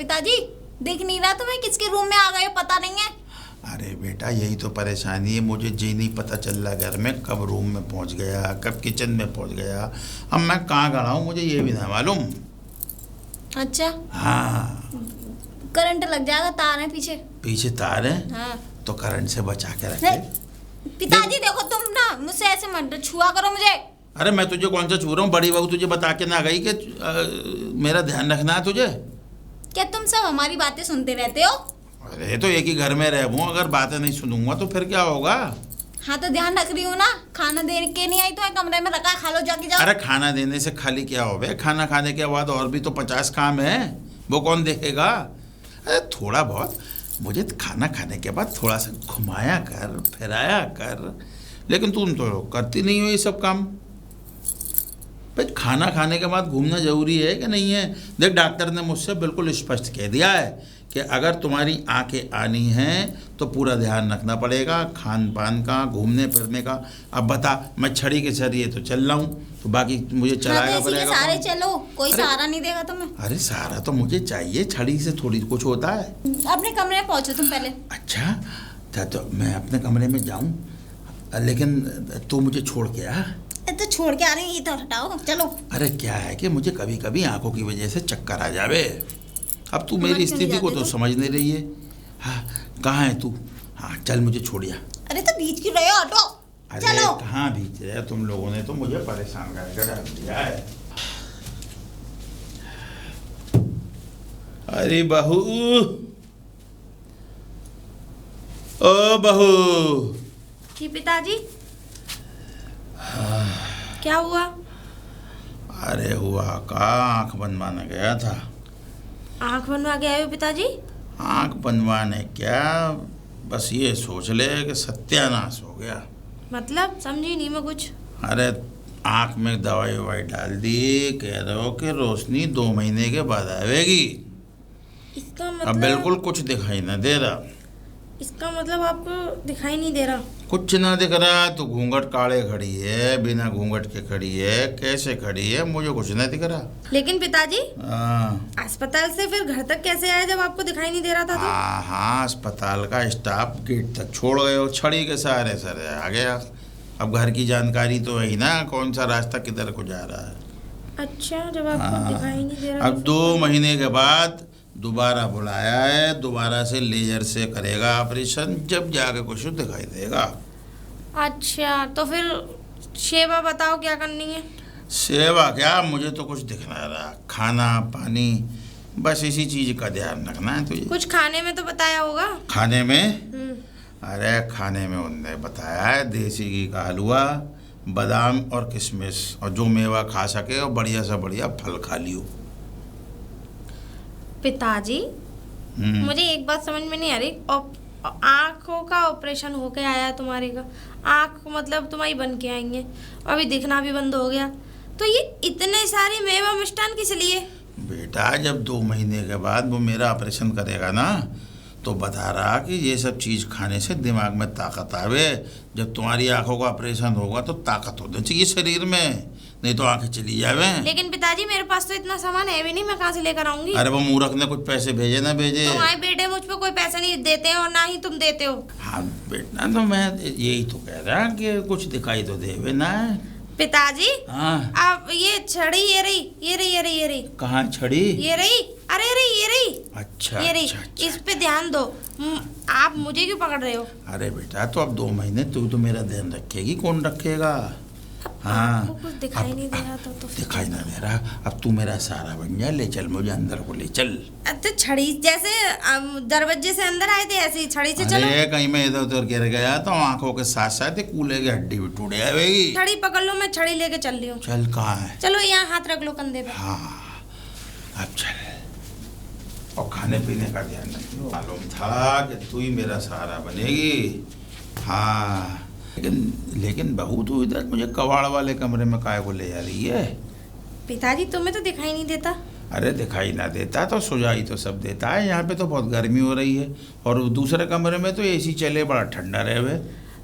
पिताजी? दिख नहीं रहा तुम्हें, किसके रूम में आ गए पता नहीं है। अरे बेटा यही तो परेशानी है, मुझे जी नहीं पता चल रहा घर में कब रूम में पहुंच गया, कब किचन में पहुंच गया। अब मैं कहाँ खड़ा हूँ मुझे ये भी ना मालूम। अच्छा हाँ करंट लग जाएगा, तार है पीछे। पीछे तार है? हाँ तो करंट से बचा के रखे। पिताजी देखो तुम ना मुझसे ऐसे मत छुआ करो मुझे। अरे मैं तुझे कौन सा छू रहा हूँ, बड़ी बहू तुझे बता के ना गई कि मेरा ध्यान रखना है तुझे? क्या तुम सब हमारी बातें सुनते रहते हो? अरे तो एक ही घर में रहूँ, अगर बातें नहीं सुनूंगा तो फिर क्या होगा? हाँ तो ध्यान रख रही हूँ ना, खाना दे के नहीं आई तो कमरे में रखा, खा लो जाके जाओ। अरे खाना देने से खाली क्या हो बे, खाना खाने के बाद और भी तो 50 काम है, वो कौन देखेगा? अरे थोड़ा बहुत मुझे खाना खाने के बाद थोड़ा सा घुमाया कर, फिराया कर, लेकिन तुम तो करती नहीं हो ये सब काम। भाई खाना खाने के बाद घूमना जरूरी है कि नहीं है? देख डॉक्टर ने मुझसे बिल्कुल स्पष्ट कह दिया है कि अगर तुम्हारी आंखें आनी हैं तो पूरा ध्यान रखना पड़ेगा खान पान का, घूमने फिरने का। अब बता, मैं छड़ी के जरिए तो चल रहा हूँ, तो बाकी मुझे चलाएगा पड़ेगा। सारे चलो, कोई सहारा नहीं देगा तुम्हें। अरे सहारा तो मुझे चाहिए, छड़ी से थोड़ी कुछ होता है। अपने कमरे में पहुंचो तुम पहले। अच्छा तो मैं अपने कमरे में जाऊँ, लेकिन तू मुझे छोड़ के आ। तो छोड़ के आ रही है तो हटाओ, चलो। अरे क्या है कि मुझे कभी कभी आंखों की वजह से चक्कर आ जावे। अब तू मेरी स्थिति को तो समझ नहीं रही है। हाँ कहाँ है तू? हाँ चल मुझे छोड़िया। अरे तो बीच क्यों रहे हो, हटो। अरे चलो। कहाँ बीच रहे, तुम लोगों ने तो मुझे परेशान कर दिया है। अरे बहू, ओ बहू। जी पिताजी। क्या हुआ? अरे हुआ का आंख बनवाने गया था। आंख बनवा के आए हो पिताजी? आंख बनवाने क्या, बस ये सोच ले कि सत्यानाश हो गया। मतलब समझी नहीं मैं कुछ। अरे आंख में दवाई ववाई डाल दी, कह रहे हो कि रोशनी 2 महीने के बाद आएगी। इसका मतलब? अब बिल्कुल कुछ दिखाई ना दे रहा। इसका मतलब आपको दिखाई नहीं दे रहा? कुछ ना दिख रहा तो घूंघट काढ़े खड़ी है, बिना घूंघट के खड़ी है, कैसे खड़ी है मुझे कुछ नहीं दिख रहा। लेकिन पिताजी अस्पताल से फिर घर तक कैसे आए जब आपको दिखाई नहीं दे रहा था तो? हाँ अस्पताल का स्टाफ गेट तक छोड़ गए हो, छड़ी के सहारे सर आ गया। अब घर की जानकारी तो है ही ना, कौन सा रास्ता किधर को जा रहा है। अच्छा जब आपको दिखाई नहीं दे रहा। अब 2 महीने के बाद दोबारा बुलाया है, दोबारा से लेजर से करेगा ऑपरेशन, जब जाके कुछ दिखाई देगा। अच्छा तो फिर सेवा बताओ क्या करनी है? सेवा क्या, मुझे तो कुछ दिख नहीं रहा। खाना पानी बस इसी चीज का ध्यान रखना है तुझे। कुछ खाने में तो बताया होगा? खाने में? अरे खाने में उनने बताया है देसी घी का हलवा, बादाम और किशमिश, और जो मेवा खा सके और बढ़िया से बढ़िया फल खा लियो। पिताजी मुझे एक बात समझ में नहीं आ रही, आँखों का ऑपरेशन होके आया तुम्हारे का, आँख मतलब तुम्हारी बन के आई है, अभी दिखना भी बंद हो गया, तो ये इतने सारे मेवा मिष्ठान किस लिए? बेटा जब 2 महीने के बाद वो मेरा ऑपरेशन करेगा ना, तो बता रहा कि ये सब चीज़ खाने से दिमाग में ताकत आवे। जब तुम्हारी आंखों का ऑपरेशन होगा तो ताकत होनी चाहिए शरीर में, नहीं तो आंखें चली जावे। लेकिन पिताजी मेरे पास तो इतना सामान है भी नहीं, मैं कहाँ से लेकर आऊंगी? अरे वो मूर्ख ने कुछ पैसे भेजे ना भेजे? तुम्हारे बेटे मुझ पे कोई पैसे नहीं देते हैं और ना ही तुम देते हो। हाँ बेटा तो मैं यही तो कह रहा कि कुछ दिखाई तो देवे ना। पिताजी हाँ अब ये छड़ी ये रही, ये रही, ये रही, ये रही। कहाँ छड़ी? ये रही, अरे ये रही। अच्छा ये रही। अच्छा, इस पे ध्यान दो। आप मुझे क्यों पकड़ रहे हो? अरे बेटा तो अब 2 महीने तू तो मेरा ध्यान रखेगी, कौन रखेगा? हाँ कुछ दिखाई नहीं दे रहा था तो दिखाई ना दे रहा। अब तू मेरा सहारा बन जा, ले चल मुझे अंदर को ले चल। तो छड़ी जैसे दरवाजे से अंदर आए थे ऐसे ही छड़ी से चलो। अरे कहीं मैं इधर उधर गिर गया तो आंखों के साथ साथ कूले की हड्डी भी टूट जाएगी। छड़ी पकड़ लो, मैं छड़ी लेके चल रही हूँ। चल कहाँ है? चलो यहाँ हाथ रख लो कंधे पे। हाँ अब चल, और खाने पीने का ध्यान रखियो। मालूम था कि तू ही मेरा सहारा बनेगी। हाँ लेकिन बहू तू इधर मुझे कबाड़ वाले कमरे में काहे को ले जा रही है? पिताजी तुम्हें तो दिखाई नहीं देता। अरे दिखाई ना देता तो सुझाई तो सब देता है। यहाँ पे तो बहुत गर्मी हो रही है और दूसरे कमरे में तो एसी चले, बड़ा ठंडा रहे हुए।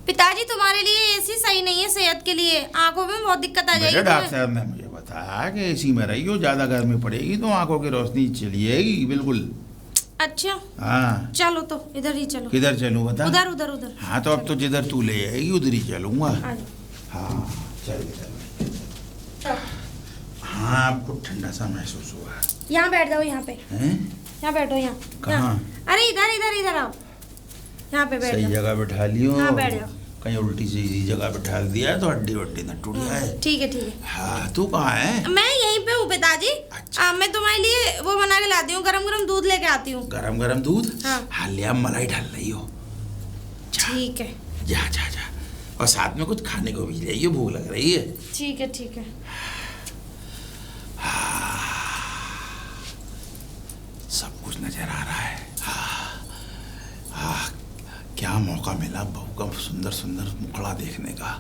पिताजी तुम्हारे लिए एसी सही नहीं है सेहत के लिए, आंखों में बहुत दिक्कत आ जाएगी। डॉक्टर ने मुझे बताया कि एसी में रहियो, ज्यादा गर्मी पड़ेगी तो आंखों की रोशनी चली जाएगी बिल्कुल। अच्छा हाँ चलो तो इधर ही चलो। किधर चलूँ बता। उधर उधर उधर। हाँ तो अब तो जिधर तू ले आएगी उधर ही चलूँगा। आ जाओ। हाँ चल चल। हाँ आपको ठंडा सा महसूस हुआ। यहाँ बैठ जाओ, यहाँ पे, हैं? यहाँ बैठो, यहाँ। कहाँ? यहाँ। अरे इधर इधर इधर आओ, यहाँ पे बैठ सही जाओ। जगह बैठा लियो। हाँ बैठ जाओ। कहीं उल्टी सीधी जगह बैठा दिया है तो हड्डी वड्डी न टूट जाए। ठीक है ठीक है। हाँ तू कहाँ है? मैं यहीं पे हूँ पिताजी। अच्छा। मैं तुम्हारे लिए वो बना के लाती हूँ, गरम गरम दूध लेके आती हूँ। गरम गरम दूध? हाँ। लिया मलाई डाल रही हो। ठीक है। जा जा जा, और साथ में कुछ खाने को भी ले आइयो, भूख लग रही है। ठीक है ठीक है। सब कुछ नजर आ रहा है। क्या मौका मिला बहू का सुंदर सुंदर मुखड़ा देखने का।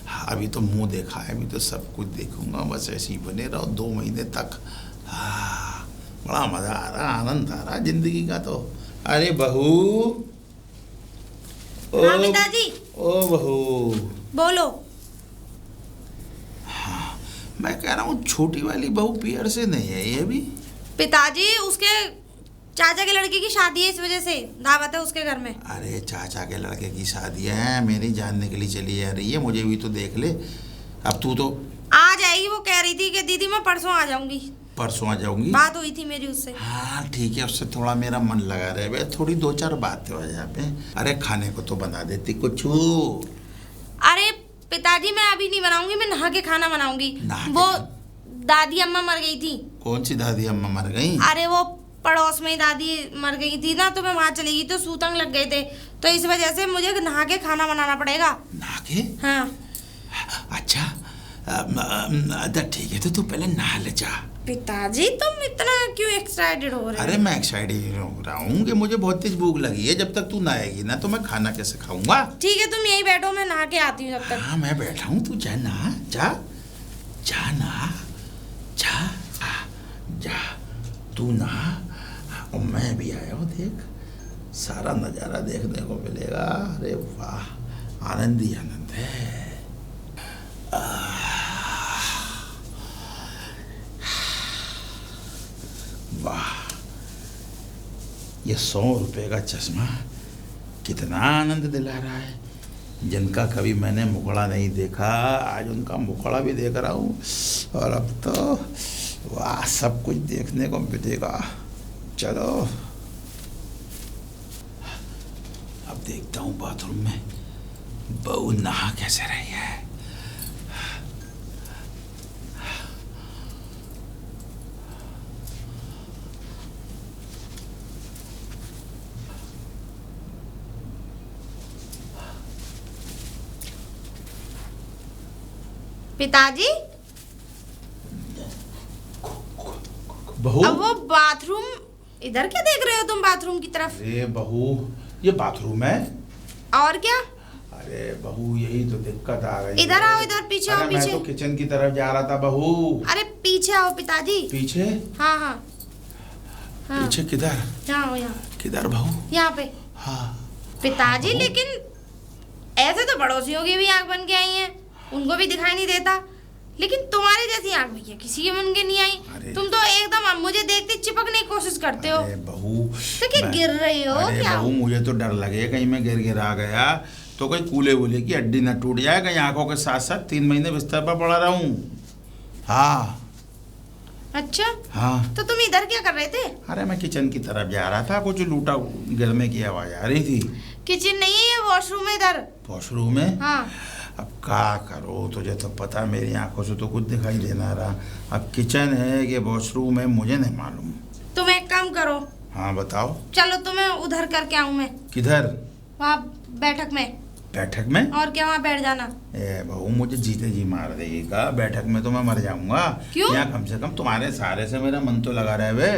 हाँ अभी तो मुंह देखा है, अभी तो सब कुछ देखूंगा। बस ऐसे ही बने रहो 2 महीने तक। हाँ बड़ा मजा आ रहा, आनंद आ रहा जिंदगी का तो। अरे बहू। हाँ पिताजी। ओ बहू बोलो। हाँ मैं कह रहा हूँ छोटी वाली बहू पियर से नहीं है ये भी? पिताजी उसके चाचा के लड़के की शादी है, इस वजह से दावत है उसके घर में। अरे चाचा के लड़के की शादी है, मेरी जानने के लिए चली आ रही है, मुझे भी तो देख ले। अब तू तो आ जाएगी, वो कह रही थी कि दीदी मैं परसों आ जाऊंगी। परसों आ जाऊंगी? बात हुई थी मेरी उससे। हाँ ठीक है, उससे थोड़ा मेरा मन लगा रहे भाई, थोड़ी 2-4 बातें हो यहाँ पे। अरे खाने को तो बना देती कुछ। अरे पिताजी मैं अभी नहीं बनाऊंगी, मैं नहा के खाना बनाऊंगी। वो दादी अम्मा मर गई थी। कौन सी दादी अम्मा मर गई? अरे वो पड़ोस में ही दादी मर गई थी ना, तो मैं वहाँ चली गई तो सूतंग लग गए थे, तो इस वजह से मुझे नहा के खाना बनाना पड़ेगा। नहा के? हाँ। अच्छा ठीक है, तो तू पहले नहा ले जा। पिताजी तुम इतना क्यों एक्साइटेड हो रहे हो? अरे मैं एक्साइटेड हो रहा हूँ कि मुझे बहुत तेज भूख लगी है। जब तक तू नहाएगी ना तो मैं खाना कैसे खाऊंगा? ठीक है तुम यहीं बैठो, मैं नहा के आती हूँ जब तक। हाँ मैं बैठा हूँ, तू जा नहा, जा जा नहा, जा जा तू नहा। और मैं भी आया हूँ, देख सारा नज़ारा देखने को मिलेगा। अरे वाह, आनंद ही आनंद है। वाह, ये 100 रुपए का चश्मा कितना आनंद दिला रहा है। जिनका कभी मैंने मुखड़ा नहीं देखा, आज उनका मुखड़ा भी देख रहा हूँ। और अब तो वाह, सब कुछ देखने को मिलेगा। चलो अब देखता हूँ बाथरूम में बहू नहा कैसे रही है। पिताजी बहू, अब वो बाथरूम, इधर क्या देख रहे हो तुम बाथरूम की तरफ? अरे बहू ये बाथरूम है। और क्या? अरे बहू यही तो दिक्कत आ गई। इधर आओ, इधर पीछे आओ, पीछे। मैं तो किचन की तरफ जा रहा था बहू। अरे पीछे आओ पिताजी। पीछे? हाँ हाँ हाँ। पीछे किधर? यहाँ आओ, यहाँ। किधर बहू? यहाँ पे। हाँ पिताजी लेकिन ऐसे तो पड़ोसियों की भी आंख बन के आई हैं, उनको भी दिखाई नहीं देता, लेकिन तुम्हारी जैसी आंख भैया किसी के मन के नहीं आई। तुम तो एकदम मुझे देखते चिपकने की कोशिश करते हो। अरे बहू तो क्या गिर रही हो? अरे क्या बहू मुझे तो डर लगे कहीं मैं गिर आ गया तो कहीं कूले वूले की हड्डी न टूट जाए, कहीं आंखों के साथ साथ 3 महीने बिस्तर पर पड़ा रहूं। हाँ अच्छा हाँ। तो तुम इधर क्या कर रहे थे? अरे मैं किचन की तरफ जा रहा था, कुछ लूटा गिरने की आवाज आ रही थी। किचन नहीं है ये, वॉशरूम है इधर। वॉशरूम में? हाँ। अब क्या करो, तुझे तो पता मेरी आंखों से तो कुछ दिखाई देना रहा। अब किचन है कि वॉशरूम है मुझे नहीं मालूम। तुम एक काम करो। हाँ बताओ। चलो तुम्हें उधर करके आऊं मैं। किधर? वहाँ बैठक में। बैठक में? और क्या, वहाँ बैठ जाना। ए बहू मुझे जीते जी मार देगा, बैठक में तो मैं मर जाऊंगा। क्यों? यहाँ कम से कम तुम्हारे सहारे से मेरा मन तो लगा रहे वे।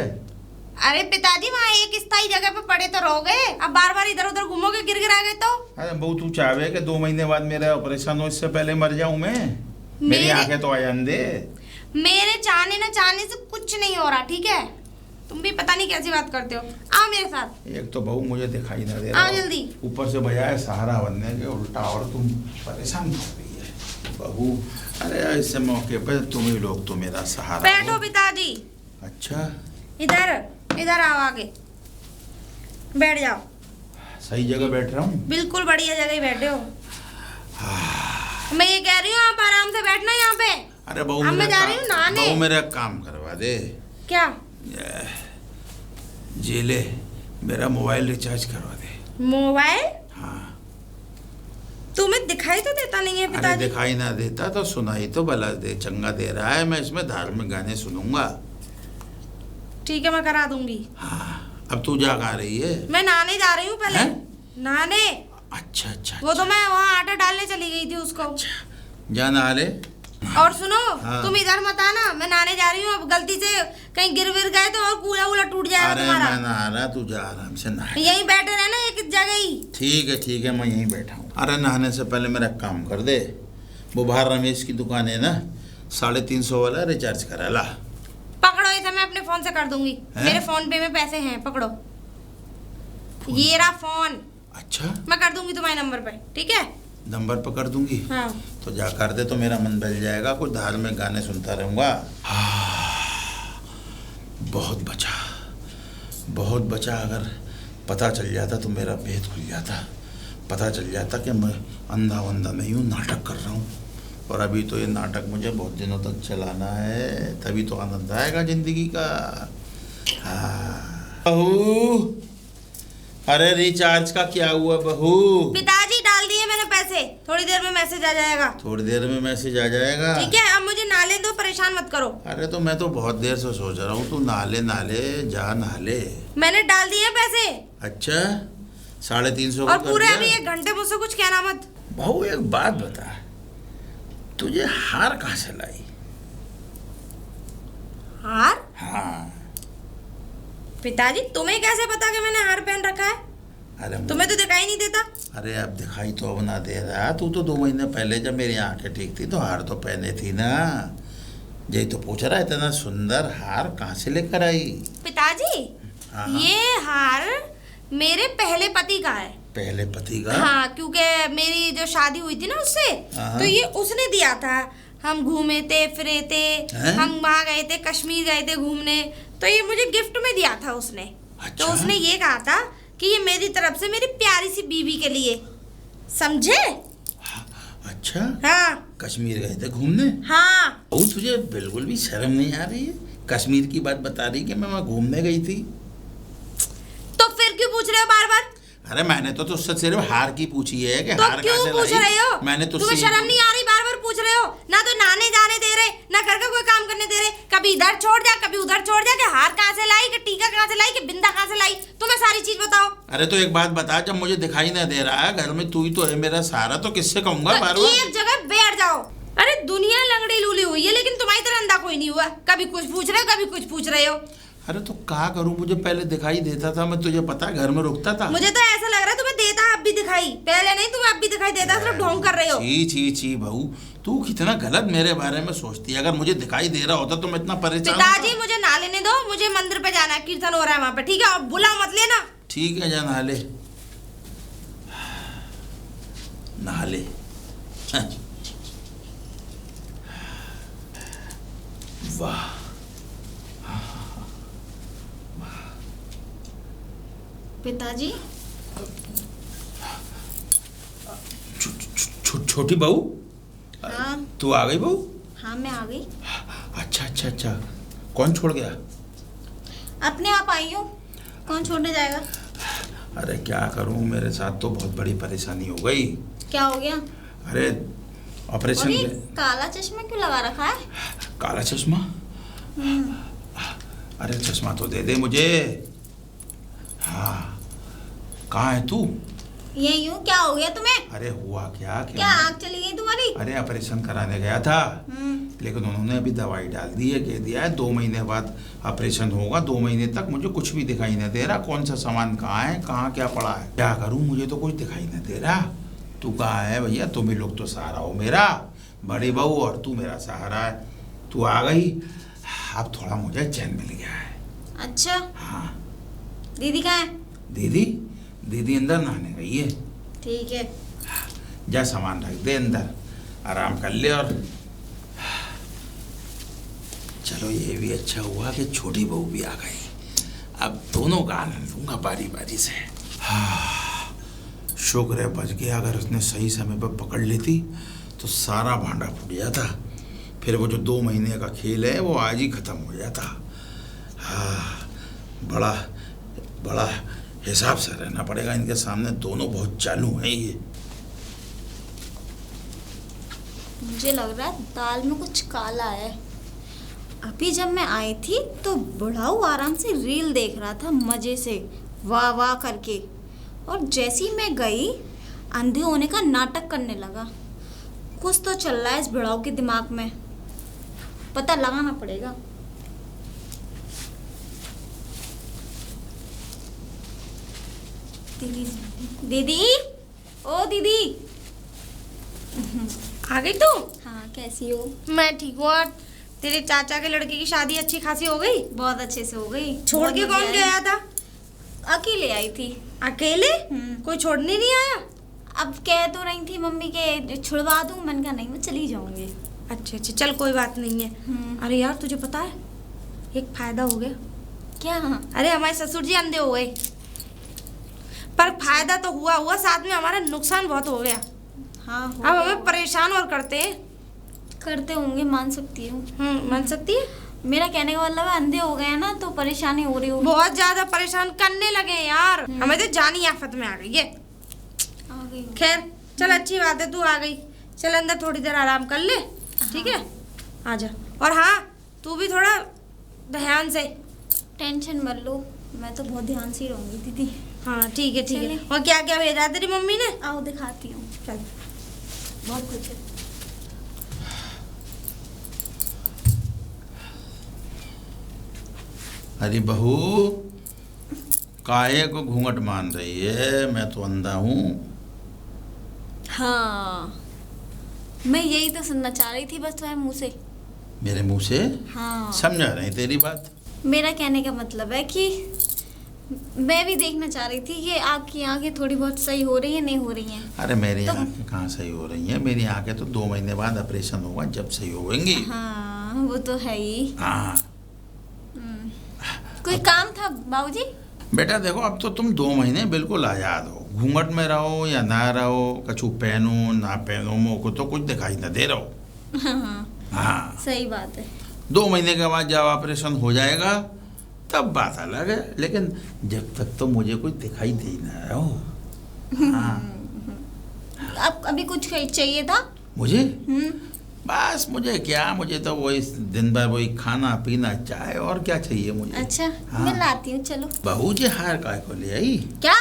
अरे पिताजी वहाँ एक स्थायी जगह पे पड़े तो रहोगे, अब बार बार इधर उधर घूमोगे, गिर गिरा गए तो? अरे बहू तू चाहे कि 2 महीने बाद मेरा ऑपरेशन हो, इससे पहले मर जाऊं मैं? मेरी आंखें तो आयान दे। मेरे चाहने न चाहने से कुछ नहीं हो रहा, ठीक है? तुम भी पता नहीं कैसी बात करते हो। आओ मेरे साथ। एक तो बहू मुझे दिखाई ना दे रहा, आओ जल्दी। ऊपर से बजाय सहारा बनने के उल्टा और तुम परेशान कर रही है बहू। अरे ऐसे मौके पे तुम ही लोग तो मेरा सहारा। बैठो पिताजी। अच्छा इधर इधर आओ आगे। बैठ जाओ। सही जगह बैठ रहा हूँ? बिल्कुल बढ़िया जगह ही बैठे हो। मैं ये कह रही हूँ आप आराम से बैठना यहाँ पे। अरे बहू, अब मैं जा रही हूँ नहाने। बहू मेरा काम करवा दे। क्या? जी ले, मेरा मोबाइल रिचार्ज करवा दे। मोबाइल? हाँ। तुम्हें दिखाई तो देता नहीं है अरे पिताजी? दिखाई ना देता तो सुनाई तो भला दे, चंगा दे रहा है। मैं इसमें धार्मिक गाने सुनूंगा। ठीक है, मैं करा दूंगी। हाँ, अब तू जा कहाँ रही है? मैं नहाने जा रही हूँ पहले। नहाने? अच्छा अच्छा। वो तो मैं वहाँ आटा डालने चली गई थी उसको। अच्छा, जा नहा ले। और सुनो, हाँ। तुम इधर मत आना, मैं नहाने जा रही हूँ। अब गलती से कहीं गिर विर गए तो और कूड़ा वूड़ा टूट जाएगा अरे तुम्हारा। मैं नहा रहा, तू जा आराम से नहा। यहीं बैठे रहना एक जगह ही। ठीक है, मैं यहीं बैठा हूँ। अरे नहाने से पहले मेरा काम कर दे। वो बाहर रमेश की दुकान है ना, 350 वाला रिचार्ज करा ला। पकड़ो इसे, मैं अपने फोन से कर दूंगी। मेरे फोन पे में पैसे हैं, पकड़ो। ये रहा फोन। अच्छा, मैं कर दूंगी तुम्हारे नंबर पे, ठीक है? नंबर पर कर दूंगी। हाँ। तो जा कर दे तो मेरा मन बहल जाएगा, कुछ धार्मिक गाने सुनता रहूंगा। बहुत बचा। अगर पता चल जाता तो मेरा भेद खुल जाता। पता चल जाता कि मैं अंधा वंदा नहीं हूँ, नाटक कर रहा हूँ। और अभी तो ये नाटक मुझे बहुत दिनों तक चलाना है, तभी तो आनंद आएगा जिंदगी का। हाँ बहू, अरे रिचार्ज का क्या हुआ बहू? पिताजी डाल दिए मैंने पैसे, थोड़ी देर में मैसेज आ जाएगा। थोड़ी देर में मैसेज आ जाएगा? ठीक है, अब मुझे नाले दो, परेशान मत करो। अरे तो मैं तो बहुत देर से सोच रहा हूँ, तू नाले जा नाले। मैंने डाल दिए पैसे। अच्छा, 350 और पूरे अभी 1 घंटे मुझसे कुछ कहना मत। बहू एक बात बता, तुझे हार कहाँ से लाई? हार? हाँ। पिताजी तुम्हें कैसे पता कि मैंने हार पहन रखा है? अरे तुम्हें तो दिखाई नहीं देता। अरे अब दिखाई तो अब ना दे रहा। तू तो 2 महीने पहले जब मेरी आंखें ठीक थी तो हार तो पहने थी ना। यही तो पूछ रहा है, इतना सुंदर हार कहाँ से लेकर आई? पिताजी, हाँ। ये हार मेरे पहले पति का है। पहले पति का? हाँ, क्योंकि मेरी जो शादी हुई थी ना उससे, हाँ। तो ये उसने दिया था। हम घूमे थे, फिरे थे, हम वहाँ गए थे, कश्मीर गए थे घूमने, तो ये मुझे गिफ्ट में दिया था उसने। अच्छा? तो उसने ये कहा था कि ये मेरी तरफ से मेरी प्यारी सी बीवी के लिए, समझे? अच्छा, हाँ। कश्मीर गए थे घूमने? हाँ। ओ, तुझे बिल्कुल भी शर्म नहीं आ रही है? कश्मीर की बात बता रही कि मैं वहाँ घूमने गई थी। तो फिर क्यों पूछ रहे हो बार बार? अरे मैंने तो तुझसे सिर्फ हार की पूछी है कि तो हार क्यों कहाँ से पूछ लाई? रहे हो? मैंने तुझसे तुम्हें शर्म नहीं आ रही? बार बार पूछ रहे हो ना, तो नहाने जाने दे रहे, ना घर का कोई काम करने दे रहे। कभी इधर छोड़ जा, कभी उधर छोड़ जा। कि हार कहाँ से लाई, कि टीका कहाँ से लाई, कि बिंदा कहाँ से लाई? तुम्हें सारी चीज बताओ। अरे तो एक बात बता, जब मुझे दिखाई ना दे रहा है घर में, तू ही तो है मेरा सहारा, तो किससे कहूंगा बार बार? एक जगह बैठ जाओ। अरे दुनिया लंगड़ी लूली हुई है, लेकिन तुम्हारी तरह अंधा कोई नहीं हुआ। कभी कुछ पूछ रहे हो, कभी कुछ पूछ रहे हो। अरे तो क्या करूं, मुझे पहले दिखाई देता था, मैं तुझे पता घर में रुकता था। मुझे तो ऐसा लग रहा है तुम्हें देता अब भी दिखाई, पहले नहीं, तुम्हें अब भी दिखाई देता, सिर्फ ढोंग कर रहे हो। छी बहू, तू कितना गलत मेरे बारे में सोचती है। अगर मुझे दिखाई दे रहा होता तो मैं इतना परेशान पिताजी मुझे ना लेने दो, मुझे मंदिर पे जाना है, कीर्तन हो रहा है वहाँ पे, ठीक है? और बुला मत लेना। ठीक है, जा नहा ले। नहा ले। वाह, पिताजी। छोटी बहू, हाँ। तू आ गई बहू? हाँ, मैं आ गई। अच्छा, कौन छोड़ गया? अपने आप आई हो, कौन छोड़ने जाएगा? अरे क्या करूं, मेरे साथ तो बहुत बड़ी परेशानी हो गई। क्या हो गया? अरे ऑपरेशन और ये काला चश्मा क्यों लगा रखा है? काला चश्मा? अरे चश्मा तो दे दे मुझे। हाँ, कहाँ है तू? यही हूँ। क्या हो गया तुम्हें? अरे हुआ क्या? क्या आँख चली गई तुम्हारी? अरे ऑपरेशन कराने गया था, लेकिन उन्होंने अभी दवाई डाल दी है, कह दिया है 2 महीने बाद ऑपरेशन होगा। 2 महीने तक मुझे कुछ भी दिखाई नहीं दे रहा, कौन सा सामान कहाँ है, कहाँ क्या पड़ा है। क्या करूँ, मुझे तो कुछ दिखाई नहीं दे रहा। तू कहाँ है भैया? तुम ही लोग तो सहारा हो मेरा, बड़ी बहू, और तू मेरा सहारा है। तू आ गई, अब थोड़ा मुझे चैन मिल गया है। अच्छा। हाँ। दीदी कहाँ है? दीदी अंदर नहाने गई है। ठीक है, जा सामान रख दे अंदर, आराम कर ले। और चलो ये भी अच्छा हुआ कि छोटी बहू भी आ गई। अब दोनों का आनंद लूंगा बारी बारी से। हाँ, शुक्र है बच गया। अगर उसने सही समय पर पकड़ लेती तो सारा भांडा फूट जाता, फिर वो जो 2 महीने का खेल है वो आज ही खत्म हो जाता। हाँ, बड़ा बड़ा हिसाब से रहना पड़ेगा इनके सामने, दोनों बहुत चालू हैं ये। मुझे लग रहा है दाल में कुछ काला है। अभी जब मैं आई थी तो बुढ़ाऊ आराम से रील देख रहा था मजे से, वाह वाह करके, और जैसे ही मैं गई अंधे होने का नाटक करने लगा। कुछ तो चल रहा है इस बुढ़ाऊ के दिमाग में, पता लगाना पड़ेगा। दीदी दीदी, ओ दीदी। आ गई तू? हाँ, कैसी हो? मैं ठीक हूँ। और तेरे चाचा के लड़के की शादी अच्छी खासी हो गई? बहुत अच्छे से हो गई। छोड़ बहुत के मजा कौन आया। गया था? अकेले आई थी। अकेले? कोई छोड़ने नहीं आया? अब कह तो रही थी मम्मी के छुड़वा दूं, मन का नहीं, मैं चली जाऊंगी। अच्छा अच्छा, चल कोई बात नहीं है। अरे यार तुझे पता है एक फायदा हो गया। क्या? अरे हमारे ससुर जी अंधे हो गए, पर फायदा तो हुआ साथ में हमारा नुकसान बहुत हो गया। हाँ, हो अब गया। हमें परेशान और करते हैं। करते होंगे, मान सकती हूँ। मान सकती है। मेरा कहने का मतलब है अंधे हो गए हैं ना तो परेशानी हो रही होगी। बहुत ज्यादा परेशान करने लगे हैं यार, हमें तो जानी आफत में आ गई है। आ गई हूँ। खैर चल, अच्छी बात है तू आ गई। चल अंदर थोड़ी देर आराम कर ले, ठीक है? आजा। और हाँ, तू भी थोड़ा ध्यान से। टेंशन मत लो, मैं तो बहुत ध्यान से ही रहूंगी दीदी। हाँ ठीक है ठीक है। चले। और क्या क्या भेजा है तेरी मम्मी ने? आओ दिखाती हूँ। चल। बहुत कुछ है। अरे बहू, काहे को घूंघट मान रही है? मैं तो अंधा हूँ। हाँ, मैं यही तो सुनना चाह रही थी बस तुम्हारे मुंह से। मेरे मुंह से? हाँ, समझा नहीं तेरी बात। मेरा कहने का मतलब है कि मैं भी देखना चाह रही थी कि आपकी आंखें थोड़ी बहुत सही हो रही है, नहीं हो रही हैं। अरे मेरी तो- आंखें कहाँ सही हो रही हैं? मेरी आंखें तो 2 महीने बाद ऑपरेशन होगा, जब सही होंगी। हाँ, वो तो है ही। हाँ कोई काम था बाबूजी? बेटा देखो, अब तो तुम 2 महीने बिल्कुल आज़ाद हो। घूंघट में रहो या ना रहो, कछु पहनो ना पहनो, मुँह को तो कुछ दिखाई ना दे रहो। हाँ, हाँ, सही बात है। 2 महीने के बाद जब ऑपरेशन हो जाएगा तब बात अलग है, लेकिन जब तक तो मुझे कुछ दिखाई दे ना रहो। हाँ, अब अभी कुछ चाहिए था? मुझे बस मुझे क्या, मुझे तो वही दिन भर वही खाना पीना चाय, और क्या चाहिए मुझे। अच्छा, हाँ। मैं लाती हूँ, चलो। बहू जी हार काय को ले आई? क्या?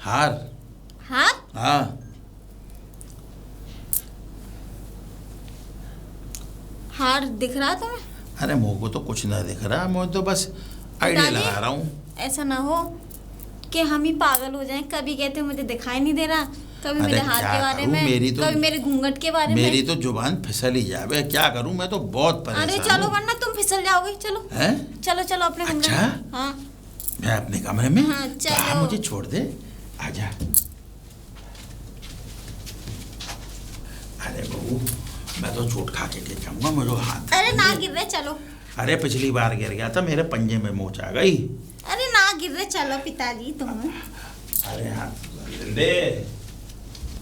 हार? हाँ, हाँ। हार दिख रहा तुम्हें? अरे मुँह को तो कुछ ना दिख रहा, मैं तो बस आइडिया पिताजी, लगा रहा हूँ। ऐसा ना हो कि हम ही पागल हो जाएं। कभी कहते हो मुझे दिखाई नहीं दे रहा, कभी अरे मेरे हाथ क्या के बारे करूं, में, कभी मेरे घूंघट के बारे में। मेरी तो जुबान फिसल ही जावे, क्या करूं, मैं तो बहुत परेशान अरे चलो, हूं। वरना तुम फिसल जाओगे। चलो हैं? चलो चलो अपने कमरे अच्छा? में। हाँ, मैं अपने कमरे में? हाँ, तो चलो। मुझे छोड़ दे, आजा। अरे बहू, मैं तो चोट खा के गिर जाऊंगा, मुझे हाथ। अरे ना गिर रहे, चलो। अरे पिछली बार गिर गया था, मेरे पंजे में मोच आ गई। अरे ना गिर रहे, चलो पिताजी तुम। अरे हाथ धर दे।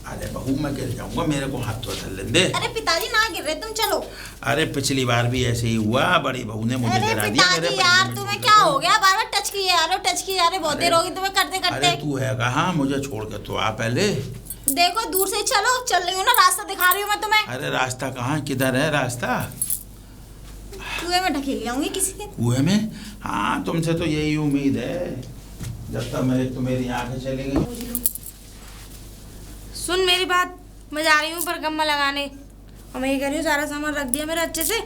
अरे बहू मैं गिर जाऊंगा, मेरे को हाथ तो धर दे। अरे पिताजी ना गिर रहे, तुम चलो। अरे पिछली बार भी ऐसे ही हुआ, बड़ी बहू ने मुझे अरे गिरा दिया। मेरे पिताजी पंजे यार, में तुम्हें चोट क्या लगी। हो गया? बार बार टच किए जा रहे हो, टच किए जा रहे हो। बहुत देर होगी तुम्हें करते अरे करते। तू है कहाँ? मुझे छोड़ के तो आ पहले। देखो दूर से चलो, चल रही हूँ ना, रास्ता दिखा रही हूँ मैं तुम्हें। अरे रास्ता कहाँ, किधर है रास्ता? कुएं में ढकेल जाऊंगी किसी के। कुएं में? हाँ, तुमसे तो यही उम्मीद है, जब तक मेरी आंखें चली गई। सुन मेरी बात, मैं जा रही हूँ परिक्रमा लगाने, और मैं ये कह रही हूँ सारा सामान रख दिया मेरा अच्छे से?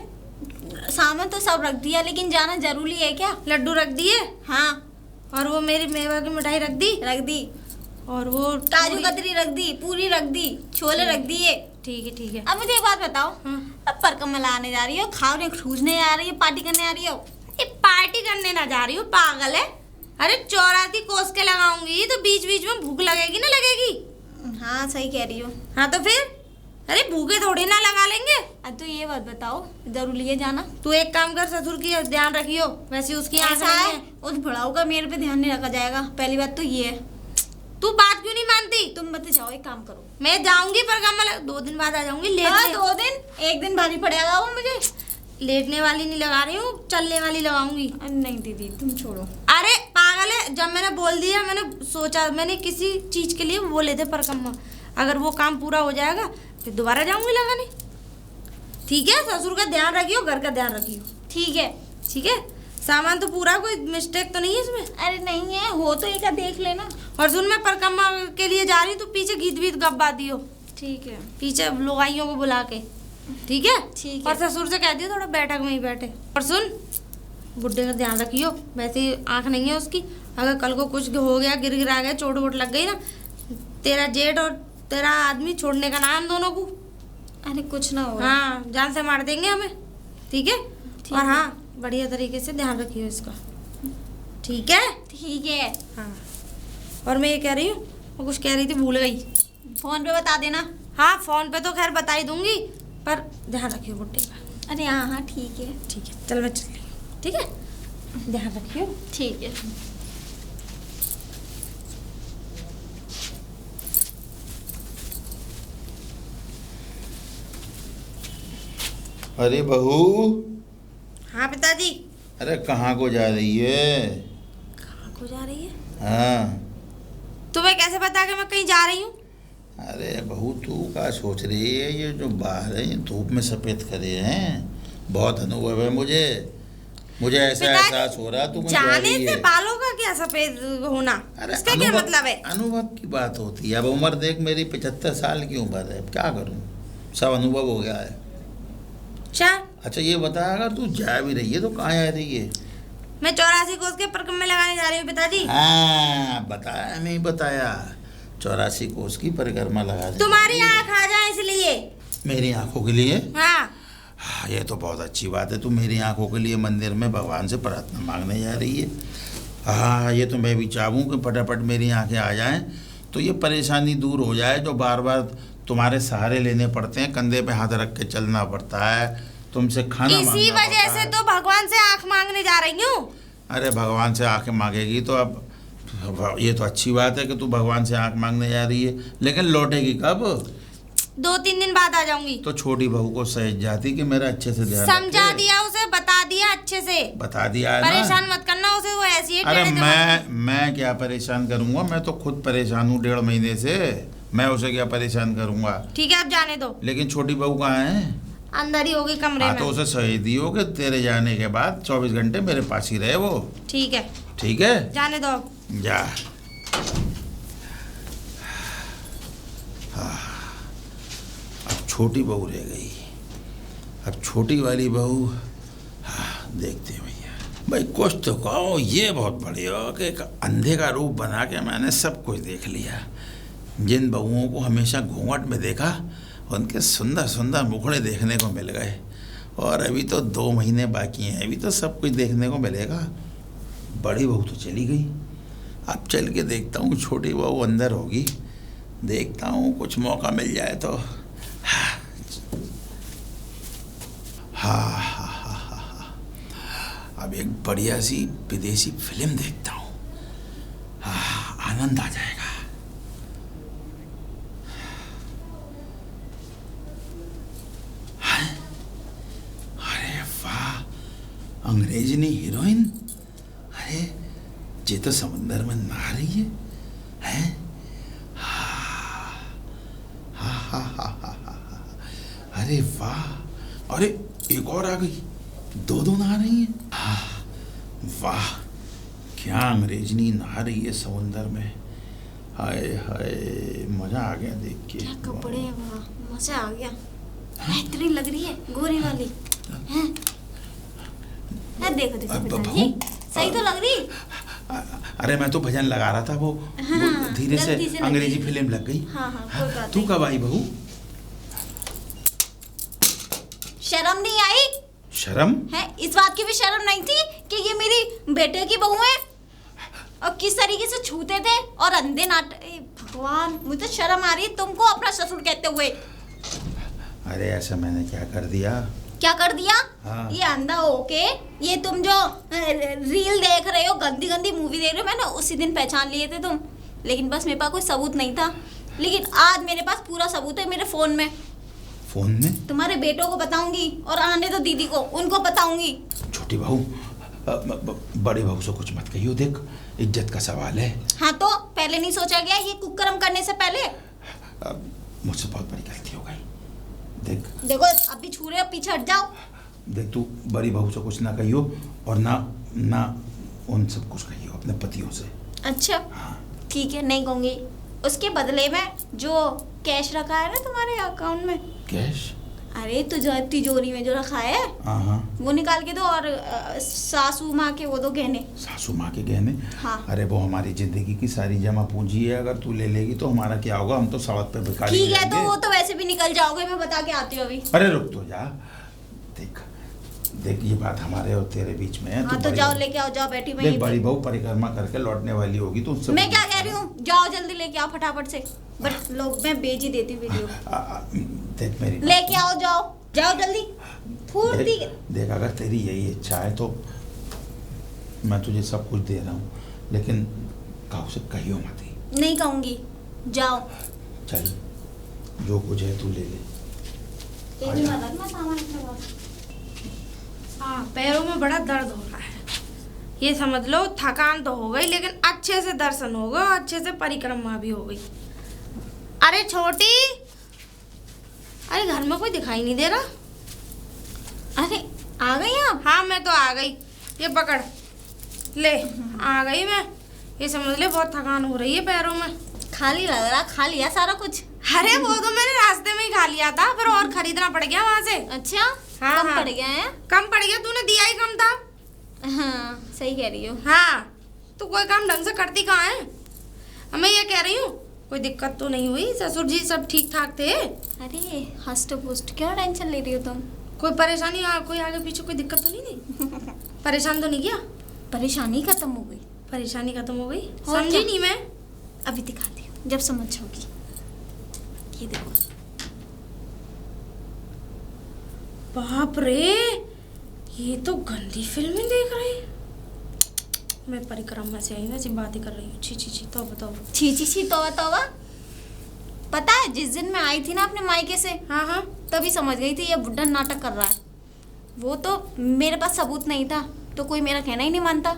सामान तो सब रख दिया, लेकिन जाना जरूरी है क्या? लड्डू रख दिए? हाँ, और वो मेरी मेवा की मिठाई रख दी? रख दी। और वो काजू कतरी रख दी, पूरी रख दी, छोले रख दिए। ठीक है ठीक है। अब मुझे एक बात बताओ, हाँ। अब परिक्रमा लगाने जा रही हो, खाओ नहीं ठूसने जा रही हो, पार्टी करने आ रही हो? ये पार्टी करने ना जा रही हूँ, पागल है? अरे 84 कोस के लगाऊंगी तो बीच बीच में भूख लगेगी ना लगेगी? हाँ, सही कह रही हो। हाँ तो फिर अरे भूखे थोड़ी ना लगा लेंगे। तो ये बात बताओ, जरूर लिए जाना। तू एक काम कर, ससुर की ध्यान रखियो, वैसे उसकी आंख ऐसा नहीं है, है। उस बुढ़ाऊ का मेरे पे ध्यान नहीं रखा जाएगा, पहली बात तो ये है। तू बात क्यों नहीं मानती? तुम मत जाओ, एक काम करो। मैं जाऊंगी पर कम 2 दिन बाद आ जाऊंगी। हाँ, लेटने 2 दिन, 1 दिन भारी पड़ेगा वो मुझे। लेटने वाली नहीं लगा रही हूँ, चलने वाली लगाऊंगी। नहीं दीदी तुम छोड़ो। अरे पागल है, जब मैंने बोल दिया, मैंने सोचा, मैंने किसी चीज के लिए बोले थे परकम्मा, अगर वो काम पूरा हो जाएगा फिर दोबारा जाऊंगी लगाने। ठीक है, ससुर का ध्यान रखियो, घर का ध्यान रखियो। ठीक है। ठीक है, सामान तो पूरा, कोई मिस्टेक तो नहीं है इसमें? अरे नहीं है, हो तो एक देख लेना। और सुन, मैं परकम्मा के लिए जा रही हूँ, तो पीछे गीत वीत गब्बा दियो। ठीक है। पीछे लुगाइयों को बुला के। ठीक है। ठीक और है। ससुर से कह दियो थोड़ा बैठक में ही बैठे। और सुन, बुड्ढे का ध्यान रखियो, वैसे ही आँख नहीं है उसकी, अगर कल को कुछ हो गया, गिर गिरा गया, चोट वोट लग गई ना, तेरा जेठ और तेरा आदमी छोड़ने का नाम दोनों को। अरे कुछ ना हो। हाँ, जान से मार देंगे हमें। ठीक है। ठीक और है। हाँ, बढ़िया तरीके से ध्यान रखियो इसका। ठीक है। ठीक है। हाँ, और मैं ये कह रही हूँ, वो कुछ कह रही थी, भूल गई। फोन पे बता देना। हाँ, फोन पे तो खैर बता ही दूंगी, पर ध्यान रखियो बुड्ढे का। अरे हाँ हाँ ठीक है। ठीक है, चल मैं चल रही हूँ। ठीक है, ध्यान रखियो। ठीक है। अरे बहू, हाँ पिताजी। अरे कहाँ को जा रही है? कहाँ को जा रही है? हाँ, तुम्हें कैसे पता कि मैं कहीं जा रही हूँ? अरे बहू तू क्या सोच रही है? ये जो बाहर है, ये धूप में सफेद खड़े हैं, बहुत अनुभव है मुझे ऐसा पिताजी, एहसास हो रहा तू जाने से बालों का क्या सफेद होना, अरे इसका क्या मतलब है? अनुभव की बात होती है। अब उम्र देख, मेरी 75 साल की उम्र है, अब क्या करूं, सब अनुभव हो गया है। अच्छा ये बता, अगर तू जा भी रही है तो कहाँ जा रही है? मैं 84 कोस के परिक्रमा लगाने जा रही हूँ पिताजी। हाँ बताया, नहीं बताया? 84 कोस की परिक्रमा लगा दे। तुम्हारी आँख आ जाए इसलिए। मेरी आंखों के लिए? हाँ। हाँ, ये तो बहुत अच्छी बात है, तू मेरी आंखों के लिए मंदिर में भगवान से प्रार्थना मांगने जा रही है। हाँ, ये तो मैं भी चाहूँ कि फटाफट मेरी आंखें आ जाएं, तो ये परेशानी दूर हो जाए जो बार बार तुम्हारे सहारे लेने पड़ते हैं, कंधे पे हाथ रख के चलना पड़ता है, तुमसे खाना मांगना इसी पड़ता वजह से है। तो भगवान से आँख मांगने जा रही हूँ। अरे भगवान से आंखें मांगेगी तो अब ये तो अच्छी बात है कि तू भगवान से आंख मांगने जा रही है, लेकिन लौटेगी कब? 2-3 दिन बाद आ जाऊंगी। तो छोटी बहू को सहज जाती कि मेरा अच्छे से ध्यान समझा रखे। दिया उसे, बता दिया अच्छे से। बता दिया है ना? परेशान मत करना उसे, वो ऐसी है। अरे टेढ़े दिमाग की। मैं क्या परेशान करूंगा, मैं तो खुद परेशान हूँ 1.5 महीने से, मैं उसे क्या परेशान करूंगा? ठीक है, अब जाने दो। लेकिन छोटी बहू कहाँ है? अंदर ही होगी कमरे हाँ, में। तो उसे सही दियो कि तेरे जाने के बाद 24 घंटे मेरे पास ही रहे वो। ठीक है। ठीक है, जाने दो। जा। अब छोटी बहू रह गई, अब छोटी वाली बहू। हाँ, देखते हैं भैया। भाई कुछ तो कहो, ये बहुत बढ़िया कि एक अंधे का रूप बना के मैंने सब कुछ देख लिया। जिन बहुओं को हमेशा घूंघट में देखा, उनके सुंदर सुंदर मुखड़े देखने को मिल गए, और अभी तो 2 महीने बाकी हैं, अभी तो सब कुछ देखने को मिलेगा। बड़ी बहू तो चली गई, अब चल के देखता हूँ छोटी बहू अंदर होगी, देखता हूँ कुछ मौका मिल जाए तो। हाँ, अब एक बढ़िया सी विदेशी फिल्म देखता हूँ, हाँ आनंद आ जाएगा। अरे वाह, अंग्रेजनी हीरोइन, अरे ये तो समंदर में नहा रही है, हैं? अरे वाह, अरे एक और आ गई, 2 नहा रही हैं। वाह, क्या अंग्रेजनी नहा रही है समंदर में, हाय हाय, मजा आ गया देख के। क्या कपड़े हैं, वाह मजा आ गया, बेहतरीन लग रही है, गोरी वाली हैं। देखो देखो पिताजी, सही तो लग रही। अरे मैं तो भजन लगा रहा था, वो धीरे से अंग्रेजी फिल्म लग गई। हाँ, कोई बात तू नहीं। कब आई बहू? शर्म नहीं आई? शर्म है, इस बात की भी शर्म नहीं थी कि ये मेरी बेटे की बहू है, और किस तरीके से छूते थे और अंधे नाटक। भगवान, मुझे तो शर्म आ रही है तुमको अपना ससुर कहते हुए। अरे ऐसा मैंने क्या कर दिया? क्या कर दिया? हाँ। ये अंधा होके ये तुम जो रील देख रहे हो, गंदी गंदी मूवी देख रहे हो, मैंने उसी दिन पहचान लिए थे तुम। लेकिन बस मेरे पास कोई सबूत नहीं था, लेकिन आज मेरे पास पूरा सबूत है मेरे फोन में। फोन में? तुम्हारे बेटों को बताऊंगी और आने दो दीदी को, उनको बताऊंगी। छोटी बहू, बड़ी बहू से कुछ मत कहियो, देख इज्जत का सवाल है। हाँ तो पहले नहीं सोचा गया ये कुकर्म करने से पहले? मुझसे बहुत बड़ी गलती हो गई। देख देखो अभी छू रहे हो, पीछे हट जाओ। देख तू बड़ी बहू से कुछ ना कहियो और ना उन सब कुछ कहियो अपने पतियों से। अच्छा हाँ। ठीक है, नहीं कहूंगी। उसके बदले में जो कैश रखा है ना तुम्हारे अकाउंट में। कैश? अरे तुझे तिजोरी में जो रखा है हाँ, वो निकाल के दो, और सासू माँ के वो दो गहने। सासू माँ के गहने? हाँ। अरे वो हमारी जिंदगी की सारी जमा पूंजी है, अगर तू ले लेगी तो हमारा क्या होगा? हम तो सड़क पे भिखारी ठीक है, तो रहेंगे। वो तो वैसे भी निकल जाओगे, मैं बता के आती हूँ अभी। अरे रुक तो जा। देख ये बात हमारे और तेरे बीच में है। हाँ तो जाओ लेके आओ, जाओ बैठी वहीं देख बड़ी पे। बहू परिक्रमा करके लौटने वाली होगी तो उससे मैं क्या कह रही हूँ, जाओ जल्दी लेके आओ फटाफट से। बट लोग मैं भेज ही देती हूँ वीडियो। देख मेरी लेके आओ, जाओ जाओ जल्दी फूर्ती। देख अगर तेरी यही इच्छा है तो मैं तुझे सब कुछ दे रहा हूँ, लेकिन काहू से कहियो मत ही। नहीं कहूंगी, जाओ। चल जो कुछ है तू ले ले। तेरी मदद में सामान अपने पास। हाँ, पैरों में बड़ा दर्द हो रहा है, ये समझ लो। थकान तो हो गई, लेकिन अच्छे से दर्शन हो गए, अच्छे से परिक्रमा भी हो गई। अरे छोटी, अरे घर में कोई दिखाई नहीं दे रहा। अरे आ गई आप? हाँ मैं तो आ गई, ये पकड़ ले। आ गई मैं, ये समझ ले बहुत थकान हो रही है पैरों में। खाली लग रहा, खा लिया सारा कुछ? अरे वो तो मैंने रास्ते में ही खा लिया था, फिर और खरीदना पड़ गया वहाँ से। अच्छा हाँ, कम हाँ। पड़ गया है? कम पड़ गया, तूने दिया ही कम था। हाँ सही कह रही हो। हाँ तो कोई काम ढंग से करती कहाँ है? मैं ये कह रही हूँ, कोई दिक्कत तो नहीं हुई? ससुर जी सब ठीक ठाक थे? अरे हस्ट पुस्ट क्यों टेंशन ले रही हो तुम? कोई परेशानी कोई आगे पीछे कोई दिक्कत तो नहीं थी? परेशान तो नहीं किया? परेशानी खत्म हो गई। परेशानी खत्म हो गई? और समझी क्या? नहीं मैं। अभी दिखाती हूँ जब समझ जाओगी। ये देखो। बाप रे, ये तो गंदी फिल्में देख रही। मैं परिक्रमा से आई, वैसे बात ही कर रही हूँ। छी छी छी, तो बताओ। छी छी छी, तौबा तौबा। पता है जिस दिन मैं आई थी ना अपने मायके से, हाँ हाँ, तभी समझ गई थी ये बुड्ढा नाटक कर रहा है। वो तो मेरे पास सबूत नहीं था तो कोई मेरा कहना ही नहीं मानता,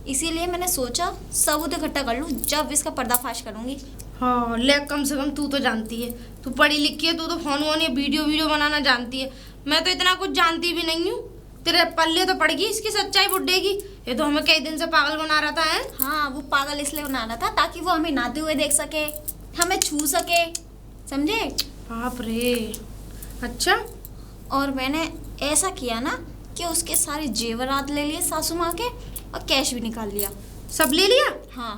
इसीलिए मैंने सोचा सबूत इकट्ठा कर लूँ, जब इसका पर्दाफाश करूँगी। हाँ ले, कम से कम तू तो जानती है, तू पढ़ी लिखी है, तू तो फोन वोन या वीडियो बनाना जानती है। मैं तो इतना कुछ जानती भी नहीं हूँ। तेरे पल्ले तो पड़ गई इसकी सच्चाई बुड्ढे की। ये तो हमें कई दिन से पागल बना रहा था। है हाँ वो पागल इसलिए बना रहा था ताकि वो हमें नहाते हुए देख सके, हमें छू सके, समझे? बाप रे, अच्छा। और मैंने ऐसा किया ना कि उसके सारे जेवरात ले लिए सासू माँ के, और कैश भी निकाल लिया। सब ले लिया? हाँ।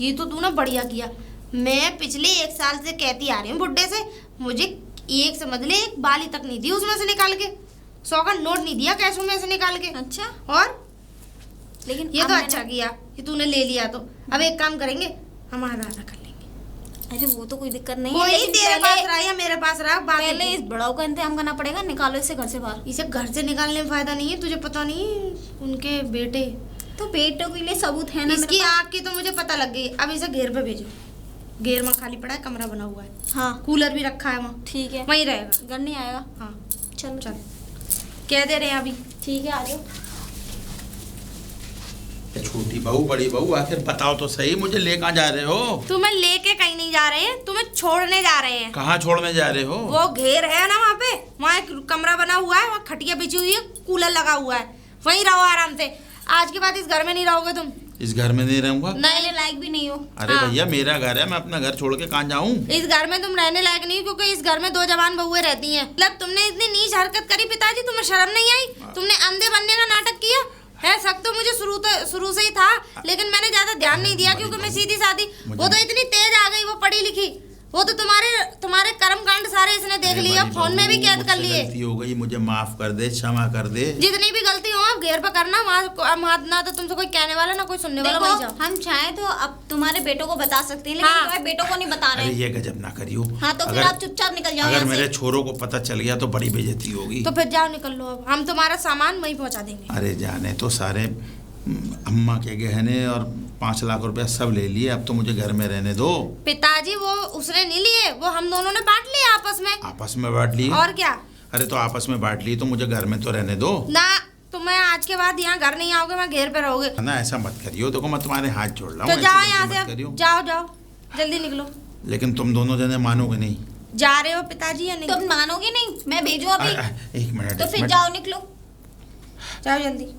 ये तो तूने बढ़िया किया। मैं पिछले 1 साल से कहती आ रही हूँ बुड्ढे से, मुझे एक समझ ले एक बाली तक नहीं दी उसमें से निकाल के, 100 का नोट नहीं दिया कैशों में से निकाल के। अच्छा। और लेकिन ये अब तो मैंने- अच्छा किया ये तूने ले लिया। तो अब एक काम करेंगे, हम आधा आधा कर लेंगे। अरे वो तो कोई दिक्कत नहीं है, कोई लेकिन तेरे पहले- पास रहा या मेरे पास रहा, बात है पहले की। इस बड़ाऊ का इंतजाम करना पड़ेगा। निकालो इसे घर से बाहर। इसे घर से निकालने में फायदा नहीं है, तुझे पता नहीं उनके बेटे। तो बेटों के लिए सबूत है ना इसकी मेरे पास। आँख की तो मुझे पता लग गई। अब इसे घेर पे भेजो, घेर में खाली पड़ा है, कमरा बना हुआ है, हाँ कूलर भी रखा है वहाँ, ठीक है, वहीं रहेगा। घर नहीं आएगा। हाँ चलो चल, कह दे रहे हैं अभी। ठीक है, आ जाओ। छोटी बहू बड़ी बहू आखिर बताओ तो सही, मुझे ले कहाँ जा रहे हो? तुम्हें लेके कहीं नहीं जा रहे हैं, तुम्हें छोड़ने जा रहे हैं। कहाँ छोड़ने जा रहे हो? वो घेर है ना वहाँ पे, वहाँ एक कमरा बना हुआ है, वहाँ खटिया बिछी हुई है, कूलर लगा हुआ है, वहीं रहो आराम से। आज के बाद इस घर में नहीं रहोगे तुम। इस घर में नहीं रहूंगा? नए लायक भी नहीं हो। अरे हाँ। भैया मेरा घर है, मैं अपना घर छोड़ के कहाँ जाऊँ? इस घर में तुम रहने लायक नहीं हो, क्योंकि इस घर में 2 जवान बहुएं रहती हैं। मतलब तुमने इतनी नीच हरकत करी पिताजी, तुम्हें शर्म नहीं आई? तुमने अंधे बनने का नाटक किया है। शक तो मुझे शुरू से ही था, लेकिन मैंने ज्यादा ध्यान नहीं दिया क्योंकि मैं सीधी सादी। वो तो इतनी तेज आ गई, वो पढ़ी लिखी, वो तो तुम्हारे कर्मकांड सारे इसने देख अरे लिए, बड़ी फोन में भी बहू, कैद कर मुझसे लिए। गलती हो गई, मुझे माफ कर दे, क्षमा कर दे। जितनी भी गलती हो आप घेर पे करना, वहाँ ना तो तुमसे कोई कहने वाला ना कोई सुनने वाला, वहीं जाओ। देखो हम चाहें तो अब तुम्हारे बेटों को बता सकते हैं, लेकिन हाँ। तुम्हारे बेटों को नहीं बता अरे रहे। ये गजब ना करियो। हाँ तो फिर अगर- आप चुपचाप निकल जाओ अगर यहाँ मेरे से। छोरों को पता चल गया तो बड़ी बेइज्जती होगी। तो फिर जाओ, निकल लो, अब हम तुम्हारा सामान वहीं पहुँचा देंगे। अरे जाने तो सारे अम्मा के गहने और 5 लाख रुपया सब ले लिए, अब तो मुझे घर में रहने दो। पिताजी वो उसने नहीं लिए, वो हम दोनों ने बांट लिए आपस में। आपस में बांट लिए? और क्या। अरे तो आपस में बांट लिए तो मुझे घर में तो रहने दो ना, तुम्हें आज के बाद यहाँ घर नहीं आओगे, मैं घेर पे रहोगे। ना। ऐसा मत करियो, देखो मैं तुम्हारे हाथ जोड़ रहा तो हूँ, जाओ ऐसी यहाँ गलती से, मत करियो। अब जाओ जाओ, जल्दी निकलो। लेकिन तुम दोनों जने मानोगे नहीं। जा रहे हो पिताजी या नहीं? तुम मानोगे नहीं, मैं भेजू अभी। एक मिनट, तो एक फिर मिनट। जाओ, निकलो। जाओ जल्दी।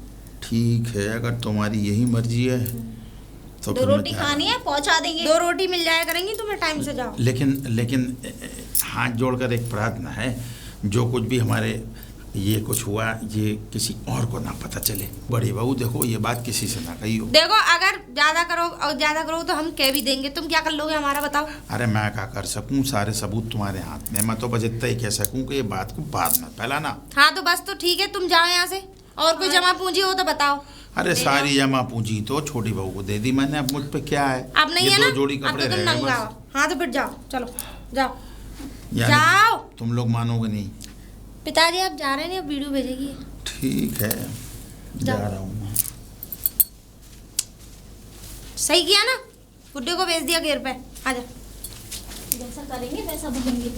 ठीक है, अगर तुम्हारी यही मर्जी है तो दो फिर मैं रोटी जा रहा खानी है, पहुंचा देंगे। 2 रोटी मिल जाया करेंगी तुम्हें, टाइम से जाओ। हूँ। लेकिन हाथ जोड़कर एक प्रार्थना है, जो कुछ भी हमारे ये कुछ हुआ ये किसी और को ना पता चले। बड़ी बहू देखो, ये बात किसी से ना कही हो। देखो अगर ज्यादा करो तो हम कह भी देंगे, तुम क्या कर लोगे हमारा, बताओ। अरे मैं क्या कर सकूं, सारे सबूत तुम्हारे हाथ में। मैं तो बस इतना ही कह सकूं कि ये बात को बाद में फैलाना। हाँ तो बस, तो ठीक है, तुम जाओ यहाँ से। और कोई जमा पूंजी हो तो बताओ। अरे सारी जमा पूंजी तो छोटी बहू को दे दी मैंने, अब मुझ पे क्या है। अब नहीं ये है 2 ना, जोड़ी अब कपड़े तो तुम रह गए नंगा बस। हो। हाँ तो फिर जाओ, चलो जाओ। यानी जाओ। तुम लोग मानोगे नहीं। पिताजी आप जा रहे हैं, अब वीडियो भेजेगी। ठीक है, जा जाओ। रहा हूँ मैं। सही किया ना, बुड्ढे को भेज दिया घेर पे। आजा। जैसा करेंगे वैसा भरेंगे।